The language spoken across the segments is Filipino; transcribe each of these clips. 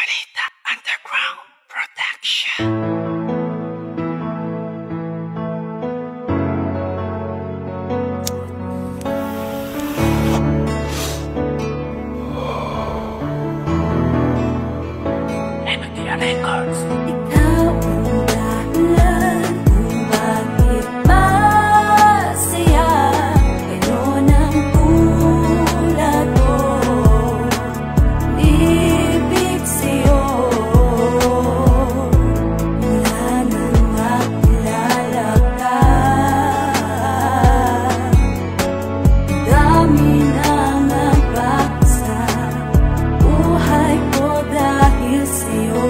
Balita Underground Production. Records. Ikaw ang dahilan kung bakit masaya. Ngayon ang tulad ko, ibig sa'yo. Mula nang makilala ka, dami nang nagbago sa buhay ko dahil sa'yo.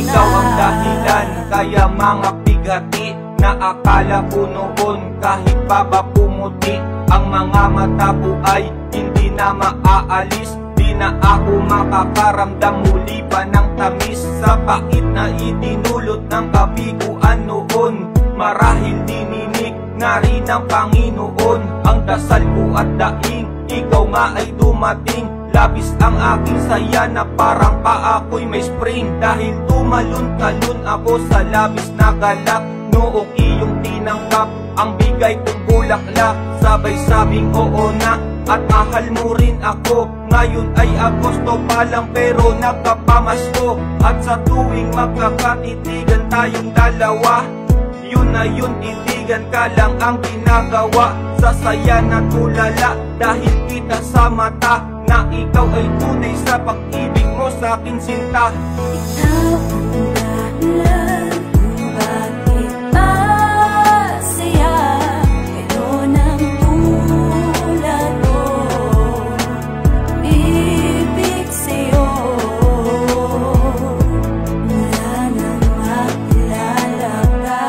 Ikaw ang dahilan, kaya mga bigati na akala ko noon kahit pa ba pumuti ang mga mata ko ay hindi na maaalis. Di na ako makakaramdam muli pa ng tamis sa pait na idinulot ng kabiguan noon. Marahil dininig nga rin ng Panginoon ang dasal ko at daing ikaw nga ay dumating. Labis ang aking saya na parang pa ako'y may spring, dahil tumalon-talon ako sa labis na galak. Noong iyong tinanggap ang bigay kong bulaklak, sabay sabing oo na at mahal mo rin ako. Ngayon ay Agosto pa lang pero nagkapamasko, at sa tuwing magkakatitigan tayong dalawa, yun na yun, titigan ka lang ang ginagawa. Sa saya na tulala dahil kita sa mata na ikaw ay tunay sa pag-ibig mo sa aking sinta. Ikaw ang dahilan kung bakit masaya. Ngayon ang tulad ko, ibig sa'yo. Mula nang makilala ka,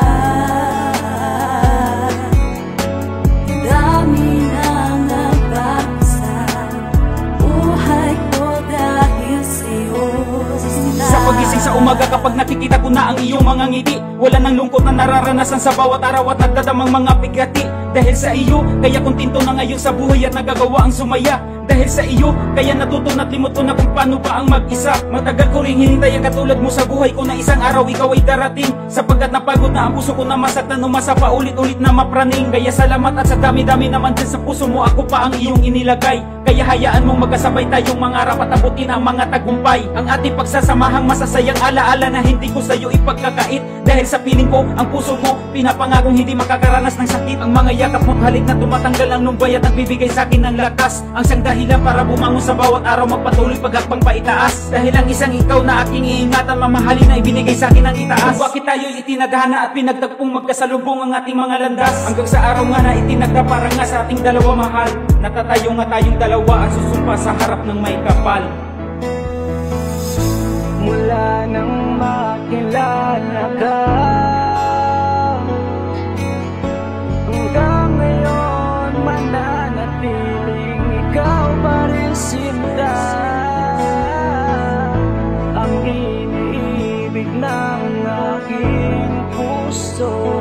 dami nang nagbago sa buhay ko dahil sa'yo. Sa pagising sa umaga kapag nakikita ko na ang iyong mga ngiti, wala nang lungkot na nararanasan sa bawat araw at nagdadamang mga bigati. Dahil sa iyo, kaya kontento na ngayon sa buhay at nagagawa ang sumaya. Dahil sa iyo, kaya natuto na't limot ko na kung paano ba ang mag-isa. Matagal ko ring hinintay ang katulad mo sa buhay ko na isang araw ikaw ay darating. Sapagkat napagod na ang puso ko na masaktan, umasa pa ulit-ulit na mapraning. Kaya salamat at sa dami-dami naman din sa puso mo, ako pa ang iyong inilagay. Kaya hayaan mong magkasabay tayong mangarap at abutin ang mga tagumpay. Ang ating pagsasamahang masasayang alaala na hindi ko sa'yo ipagkakait. Dahil sa piling ko, ang puso mo, pinapangakong hindi makakaranas ng sakit. Ang mga yakap mo't halik na tumatanggal ang numbay at nagbibigay sa'kin ng lakas. Ang siyang dahilan para bumangon sa bawat araw, magpatuloy pagakbang paitaas. Dahil ang isang ikaw na aking iingatan, mamahalin na ibinigay sa'kin ng itaas. Kung bakit tayo'y itinadhana at pinagtagpong magkasalubong ang ating mga landas. Hanggang sa araw nga na itinagda para nga sa ating dalawa mahal. Natatayo nga tayong dalawa at susumpa sa harap ng may kapal. Mula nang makilala ka, hanggang ngayon mananatiling ikaw pa rin sinta. Ang iniibig ng aking puso.